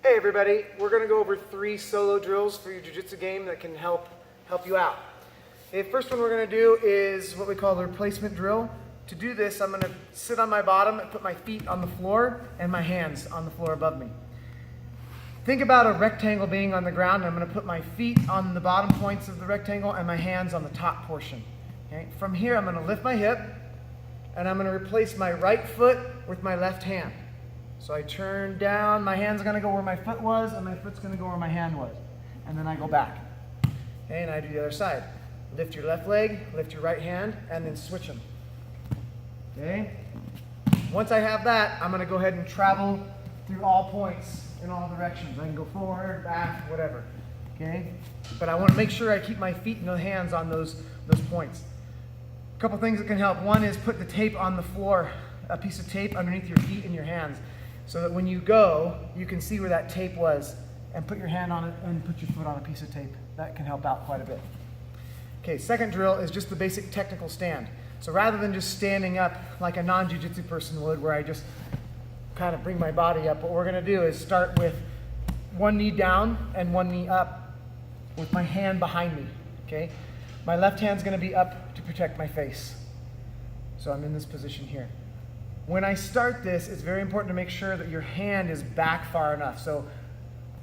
Hey everybody, we're going to go over 3 solo drills for your jiu-jitsu game that can help you out. The first one we're going to do is what we call the replacement drill. To do this, I'm going to sit on my bottom and put my feet on the floor and my hands on the floor above me. Think about a rectangle being on the ground, and I'm going to put my feet on the bottom points of the rectangle and my hands on the top portion. Okay? From here, I'm going to lift my hip and I'm going to replace my right foot with my left hand. So I turn down, my hand's going to go where my foot was, and my foot's going to go where my hand was. And then I go back. Okay, and I do the other side. Lift your left leg, lift your right hand, and then switch them. Okay? Once I have that, I'm going to go ahead and travel through all points in all directions. I can go forward, back, whatever. Okay? But I want to make sure I keep my feet and the hands on those points. A couple things that can help. One is put the tape on the floor, a piece of tape underneath your feet and your hands, so that when you go, you can see where that tape was, and put your hand on it and put your foot on a piece of tape. That can help out quite a bit. Okay, second drill is just the basic technical stand. So rather than just standing up like a non-jiu-jitsu person would, where I just kind of bring my body up, what we're going to do is start with one knee down and one knee up with my hand behind me. Okay, my left hand's going to be up to protect my face. So I'm in this position here. When I start this, it's very important to make sure that your hand is back far enough. So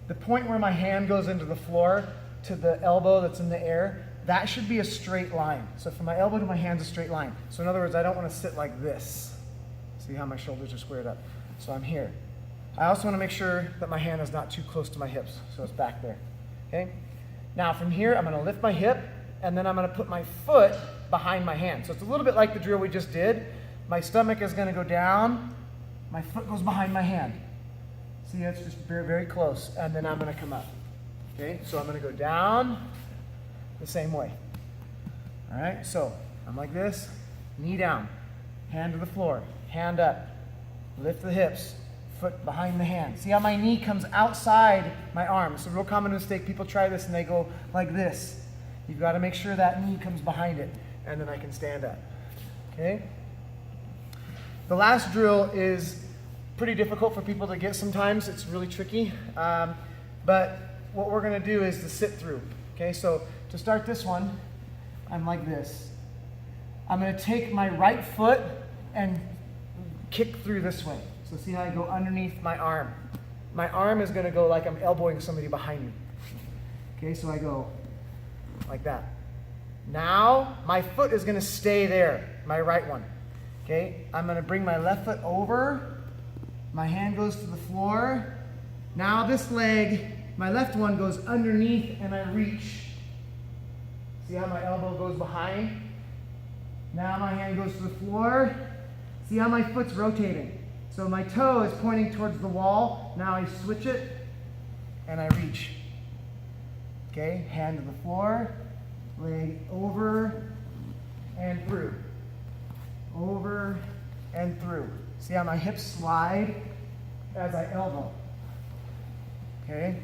the point where my hand goes into the floor to the elbow that's in the air, that should be a straight line. So from my elbow to my hand's a straight line. So in other words, I don't want to sit like this. See how my shoulders are squared up? So I'm here. I also want to make sure that my hand is not too close to my hips, so it's back there. Okay? Now from here, I'm going to lift my hip, and then I'm going to put my foot behind my hand. So it's a little bit like the drill we just did. My stomach is going to go down, my foot goes behind my hand. See, that's just very, very close. And then I'm going to come up. Okay, so I'm going to go down the same way. All right, so I'm like this, knee down, hand to the floor, hand up, lift the hips, foot behind the hand. See how my knee comes outside my arm? It's a real common mistake. People try this and they go like this. You've got to make sure that knee comes behind it, and then I can stand up. Okay? The last drill is pretty difficult for people to get sometimes. It's really tricky. But what we're going to do is the sit through. Okay, so to start this one, I'm like this. I'm going to take my right foot and kick through this way. So see how I go underneath my arm. My arm is going to go like I'm elbowing somebody behind me. Okay, so I go like that. Now my foot is going to stay there, my right one. Okay, I'm going to bring my left foot over, my hand goes to the floor. Now this leg, my left one goes underneath and I reach. See how my elbow goes behind? Now my hand goes to the floor. See how my foot's rotating? So my toe is pointing towards the wall. Now I switch it and I reach. Okay, hand to the floor, leg over and through. Over and through. See how my hips slide as I elbow. Okay?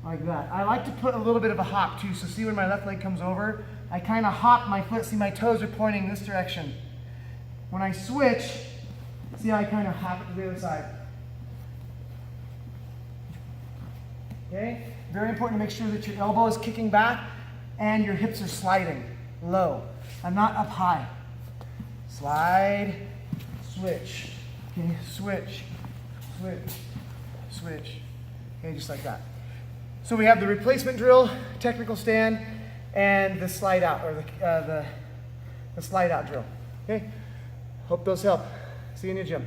Like that. I like to put a little bit of a hop too. So see when my left leg comes over, I kind of hop my foot. See my toes are pointing this direction. When I switch, see how I kind of hop it to the other side. Okay? Very important to make sure that your elbow is kicking back and your hips are sliding low. I'm not up high. Slide, switch. Okay, switch, switch, switch. Okay, just like that. So we have the replacement drill, technical stand, and the slide out, or the slide out drill. Okay, hope those help. See you in the gym.